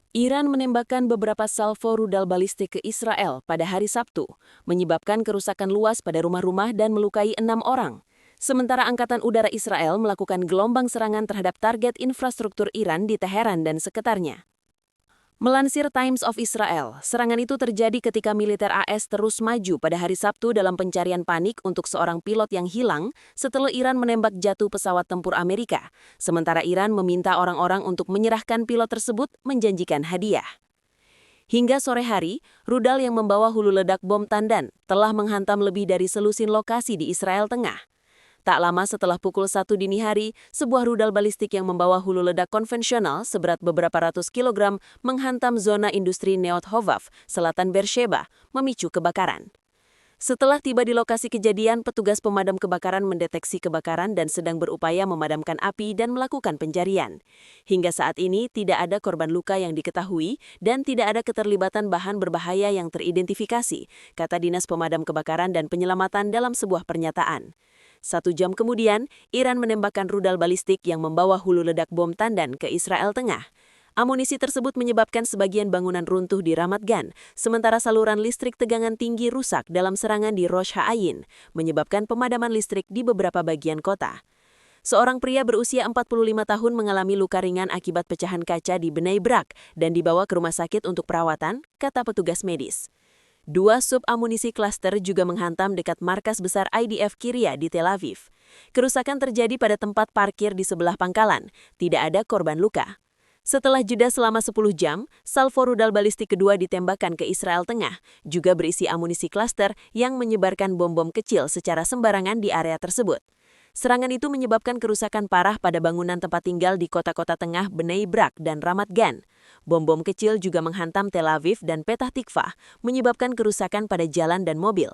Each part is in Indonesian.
Iran menembakkan beberapa salvo rudal balistik ke Israel pada hari Sabtu, menyebabkan kerusakan luas pada rumah-rumah dan melukai 6 orang. Sementara Angkatan Udara Israel melakukan gelombang serangan terhadap target infrastruktur Iran di Teheran dan sekitarnya. Melansir Times of Israel, serangan itu terjadi ketika militer AS terus maju pada hari Sabtu dalam pencarian panik untuk seorang pilot yang hilang setelah Iran menembak jatuh pesawat tempur Amerika. Sementara Iran meminta orang-orang untuk menyerahkan pilot tersebut menjanjikan hadiah. Hingga sore hari, rudal yang membawa hulu ledak bom tandan telah menghantam lebih dari selusin lokasi di Israel Tengah. Tak lama setelah pukul 1 dini hari, sebuah rudal balistik yang membawa hulu ledak konvensional seberat beberapa ratus kilogram menghantam zona industri Neot Hovav, selatan Beersheba, memicu kebakaran. Setelah tiba di lokasi kejadian, petugas pemadam kebakaran mendeteksi kebakaran dan sedang berupaya memadamkan api dan melakukan pencarian. Hingga saat ini, tidak ada korban luka yang diketahui dan tidak ada keterlibatan bahan berbahaya yang teridentifikasi, kata Dinas Pemadam Kebakaran dan Penyelamatan dalam sebuah pernyataan. 1 jam kemudian, Iran menembakkan rudal balistik yang membawa hulu ledak bom tandan ke Israel Tengah. Amunisi tersebut menyebabkan sebagian bangunan runtuh di Ramat Gan, sementara saluran listrik tegangan tinggi rusak dalam serangan di Rosh Ha'ayin, menyebabkan pemadaman listrik di beberapa bagian kota. Seorang pria berusia 45 tahun mengalami luka ringan akibat pecahan kaca di Bnei Brak dan dibawa ke rumah sakit untuk perawatan, kata petugas medis. 2 sub amunisi klaster juga menghantam dekat markas besar IDF Kiria di Tel Aviv. Kerusakan terjadi pada tempat parkir di sebelah pangkalan, tidak ada korban luka. Setelah jeda selama 10 jam, salvo rudal balistik kedua ditembakkan ke Israel Tengah, juga berisi amunisi klaster yang menyebarkan bom-bom kecil secara sembarangan di area tersebut. Serangan itu menyebabkan kerusakan parah pada bangunan tempat tinggal di kota-kota tengah Bnei Brak dan Ramat Gan. Bom-bom kecil juga menghantam Tel Aviv dan Petah Tikvah, menyebabkan kerusakan pada jalan dan mobil.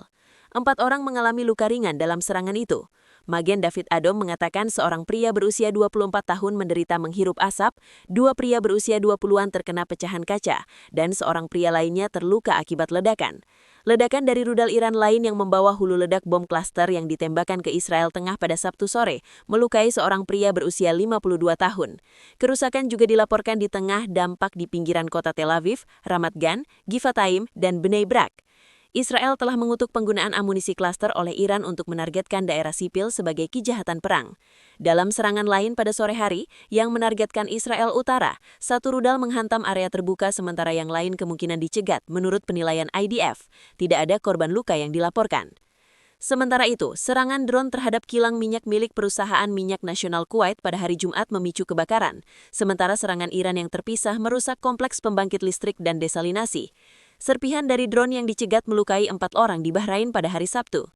4 orang mengalami luka ringan dalam serangan itu. Magen David Adom mengatakan seorang pria berusia 24 tahun menderita menghirup asap, 2 pria berusia 20-an terkena pecahan kaca, dan seorang pria lainnya terluka akibat ledakan. Ledakan dari rudal Iran lain yang membawa hulu ledak bom klaster yang ditembakkan ke Israel Tengah pada Sabtu sore, melukai seorang pria berusia 52 tahun. Kerusakan juga dilaporkan di tengah dampak di pinggiran kota Tel Aviv, Ramat Gan, Givatayim, dan Bnei Brak. Israel telah mengutuk penggunaan amunisi klaster oleh Iran untuk menargetkan daerah sipil sebagai kejahatan perang. Dalam serangan lain pada sore hari, yang menargetkan Israel Utara, 1 rudal menghantam area terbuka sementara yang lain kemungkinan dicegat menurut penilaian IDF. Tidak ada korban luka yang dilaporkan. Sementara itu, serangan drone terhadap kilang minyak milik perusahaan minyak nasional Kuwait pada hari Jumat memicu kebakaran, sementara serangan Iran yang terpisah merusak kompleks pembangkit listrik dan desalinasi. Serpihan dari drone yang dicegat melukai 4 orang di Bahrain pada hari Sabtu.